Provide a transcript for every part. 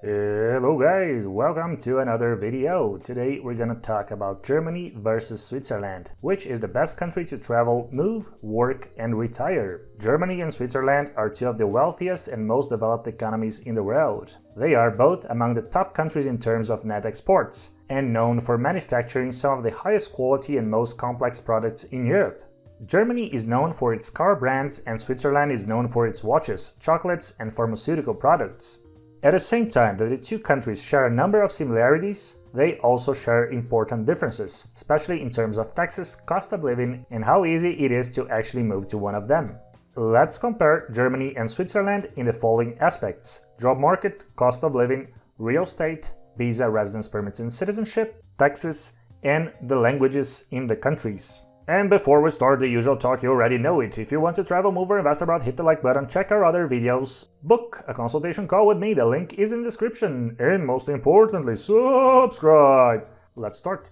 Hello guys, welcome to another video. Today we're gonna talk about Germany versus Switzerland. Which is the best country to travel, move, work, and retire? Germany and Switzerland are two of the wealthiest and most developed economies in the world. They are both among the top countries in terms of net exports, and known for manufacturing some of the highest quality and most complex products in Europe. Germany is known for its car brands and Switzerland is known for its watches, chocolates, and pharmaceutical products. At the same time that the two countries share a number of similarities, they also share important differences, especially in terms of taxes, cost of living, and how easy it is to actually move to one of them. Let's compare Germany and Switzerland in the following aspects: job market, cost of living, real estate, visa, residence permits and citizenship, taxes, and the languages in the countries. And before we start the usual talk, you already know it. If you want to travel, move, or invest abroad, hit the like button, check our other videos, book a consultation call with me, the link is in the description, and most importantly, subscribe! Let's start.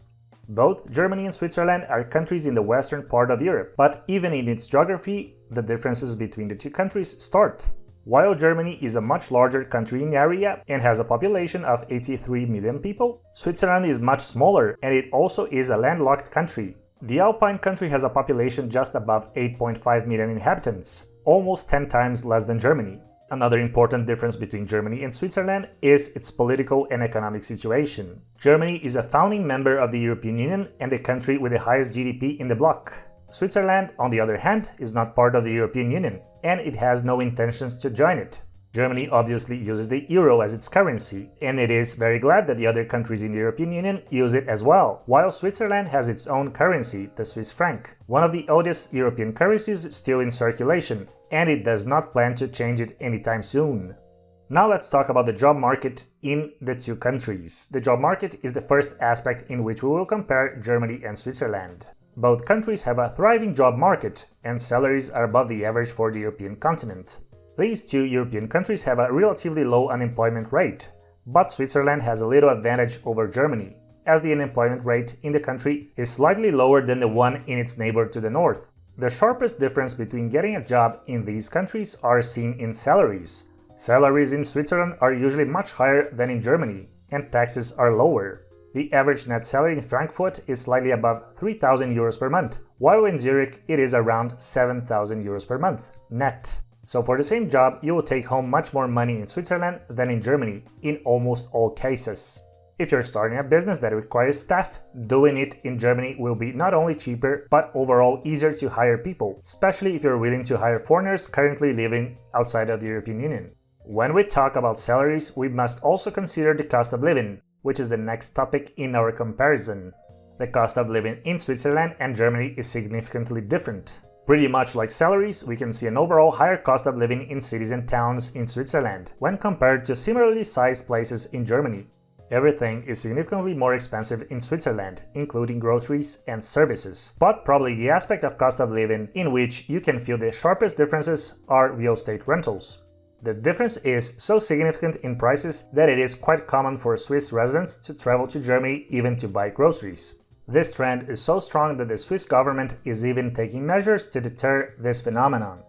Both Germany and Switzerland are countries in the western part of Europe, but even in its geography, the differences between the two countries start. While Germany is a much larger country in area and has a population of 83 million people, Switzerland is much smaller and it also is a landlocked country. The Alpine country has a population just above 8.5 million inhabitants, almost 10 times less than Germany. Another important difference between Germany and Switzerland is its political and economic situation. Germany is a founding member of the European Union and the country with the highest GDP in the bloc. Switzerland, on the other hand, is not part of the European Union, and it has no intentions to join it. Germany obviously uses the euro as its currency, and it is very glad that the other countries in the European Union use it as well, while Switzerland has its own currency, the Swiss franc, one of the oldest European currencies still in circulation, and it does not plan to change it anytime soon. Now let's talk about the job market in the two countries. The job market is the first aspect in which we will compare Germany and Switzerland. Both countries have a thriving job market, and salaries are above the average for the European continent. These two European countries have a relatively low unemployment rate, but Switzerland has a little advantage over Germany, as the unemployment rate in the country is slightly lower than the one in its neighbor to the north. The sharpest difference between getting a job in these countries are seen in salaries. Salaries in Switzerland are usually much higher than in Germany, and taxes are lower. The average net salary in Frankfurt is slightly above 3,000 euros per month, while in Zurich it is around 7,000 euros per month, net. So for the same job, you will take home much more money in Switzerland than in Germany, in almost all cases. If you're starting a business that requires staff, doing it in Germany will be not only cheaper, but overall easier to hire people, especially if you're willing to hire foreigners currently living outside of the European Union. When we talk about salaries, we must also consider the cost of living, which is the next topic in our comparison. The cost of living in Switzerland and Germany is significantly different. Pretty much like salaries, we can see an overall higher cost of living in cities and towns in Switzerland when compared to similarly sized places in Germany. Everything is significantly more expensive in Switzerland, including groceries and services. But probably the aspect of cost of living in which you can feel the sharpest differences are real estate rentals. The difference is so significant in prices that it is quite common for Swiss residents to travel to Germany even to buy groceries. This trend is so strong that the Swiss government is even taking measures to deter this phenomenon.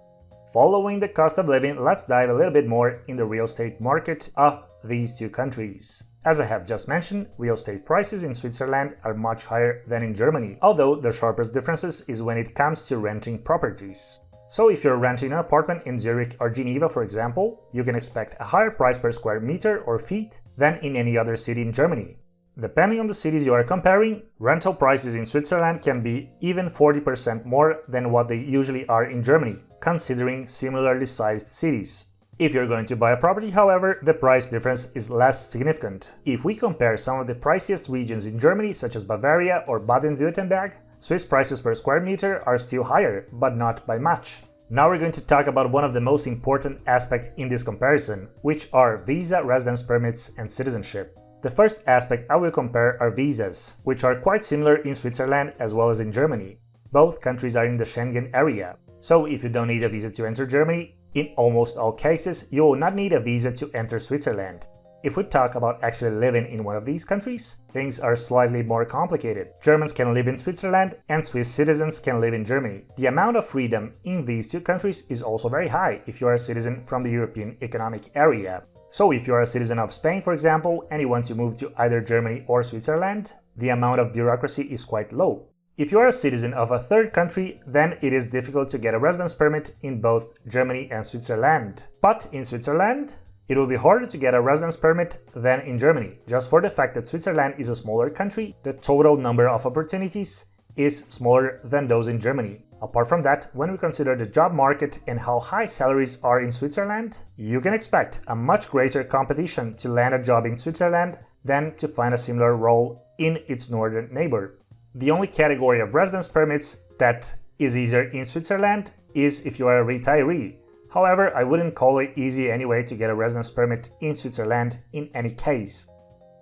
Following the cost of living, let's dive a little bit more in the real estate market of these two countries. As I have just mentioned, real estate prices in Switzerland are much higher than in Germany, although the sharpest differences is when it comes to renting properties. So if you're renting an apartment in Zurich or Geneva, for example, you can expect a higher price per square meter or feet than in any other city in Germany. Depending on the cities you are comparing, rental prices in Switzerland can be even 40% more than what they usually are in Germany, considering similarly sized cities. If you're going to buy a property, however, the price difference is less significant. If we compare some of the priciest regions in Germany, such as Bavaria or Baden-Württemberg, Swiss prices per square meter are still higher, but not by much. Now we're going to talk about one of the most important aspects in this comparison, which are visa, residence permits, and citizenship. The first aspect I will compare are visas, which are quite similar in Switzerland as well as in Germany. Both countries are in the Schengen area, so if you don't need a visa to enter Germany, in almost all cases you will not need a visa to enter Switzerland. If we talk about actually living in one of these countries, things are slightly more complicated. Germans can live in Switzerland and Swiss citizens can live in Germany. The amount of freedom in these two countries is also very high if you are a citizen from the European Economic Area. So if you are a citizen of Spain, for example, and you want to move to either Germany or Switzerland, the amount of bureaucracy is quite low. If you are a citizen of a third country, then it is difficult to get a residence permit in both Germany and Switzerland. But in Switzerland, it will be harder to get a residence permit than in Germany. Just for the fact that Switzerland is a smaller country, the total number of opportunities is smaller than those in Germany. Apart from that, when we consider the job market and how high salaries are in Switzerland, you can expect a much greater competition to land a job in Switzerland than to find a similar role in its northern neighbor. The only category of residence permits that is easier in Switzerland is if you are a retiree. However, I wouldn't call it easy anyway to get a residence permit in Switzerland in any case.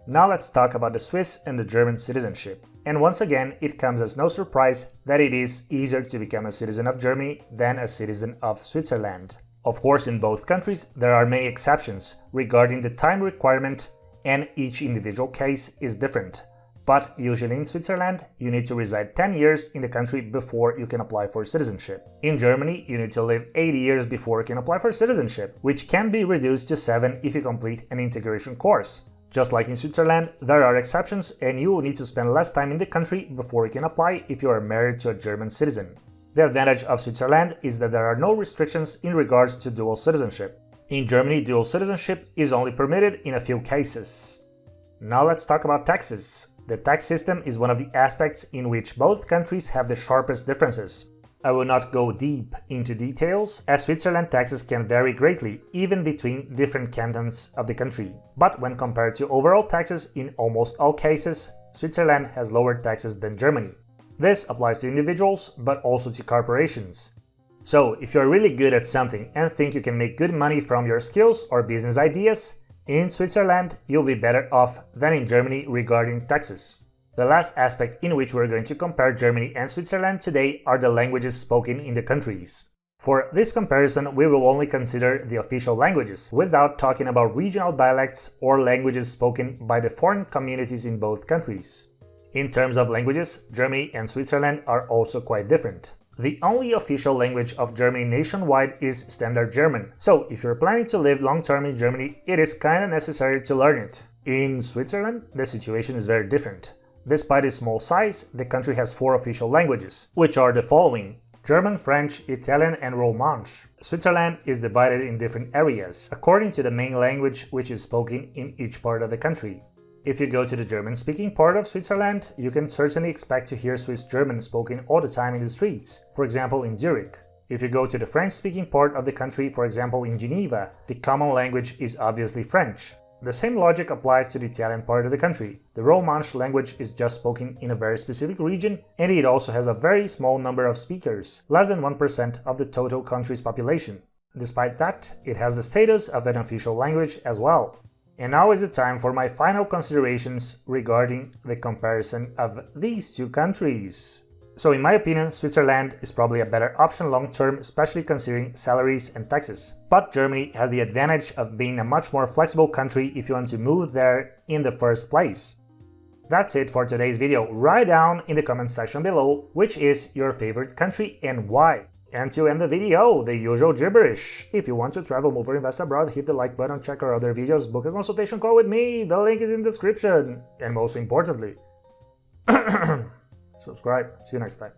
Now let's talk about the Swiss and the German citizenship. And once again, it comes as no surprise that it is easier to become a citizen of Germany than a citizen of Switzerland. Of course, in both countries, there are many exceptions regarding the time requirement, and each individual case is different. But usually in Switzerland, you need to reside 10 years in the country before you can apply for citizenship. In Germany, you need to live 80 years before you can apply for citizenship, which can be reduced to 7 if you complete an integration course. Just like in Switzerland, there are exceptions and you will need to spend less time in the country before you can apply if you are married to a German citizen. The advantage of Switzerland is that there are no restrictions in regards to dual citizenship. In Germany, dual citizenship is only permitted in a few cases. Now let's talk about taxes. The tax system is one of the aspects in which both countries have the sharpest differences. I will not go deep into details, as Switzerland taxes can vary greatly, even between different cantons of the country. But when compared to overall taxes in almost all cases, Switzerland has lower taxes than Germany. This applies to individuals, but also to corporations. So, if you are really good at something and think you can make good money from your skills or business ideas, in Switzerland you'll be better off than in Germany regarding taxes. The last aspect in which we're going to compare Germany and Switzerland today are the languages spoken in the countries. For this comparison, we will only consider the official languages, without talking about regional dialects or languages spoken by the foreign communities in both countries. In terms of languages, Germany and Switzerland are also quite different. The only official language of Germany nationwide is Standard German, so if you're planning to live long-term in Germany, it is kinda necessary to learn it. In Switzerland, the situation is very different. Despite its small size, the country has 4 official languages, which are the following: German, French, Italian, and Romansh. Switzerland is divided in different areas, according to the main language which is spoken in each part of the country. If you go to the German-speaking part of Switzerland, you can certainly expect to hear Swiss German spoken all the time in the streets, for example in Zurich. If you go to the French-speaking part of the country, for example in Geneva, the common language is obviously French. The same logic applies to the Italian part of the country. The Romansh language is just spoken in a very specific region, and it also has a very small number of speakers, less than 1% of the total country's population. Despite that, it has the status of an official language as well. And now is the time for my final considerations regarding the comparison of these two countries. So in my opinion, Switzerland is probably a better option long-term, especially considering salaries and taxes. But Germany has the advantage of being a much more flexible country if you want to move there in the first place. That's it for today's video. Write down in the comment section below which is your favorite country and why. And to end the video, the usual gibberish. If you want to travel, move, or invest abroad, hit the like button, check our other videos, book a consultation call with me, the link is in the description. And most importantly, subscribe. See you next time.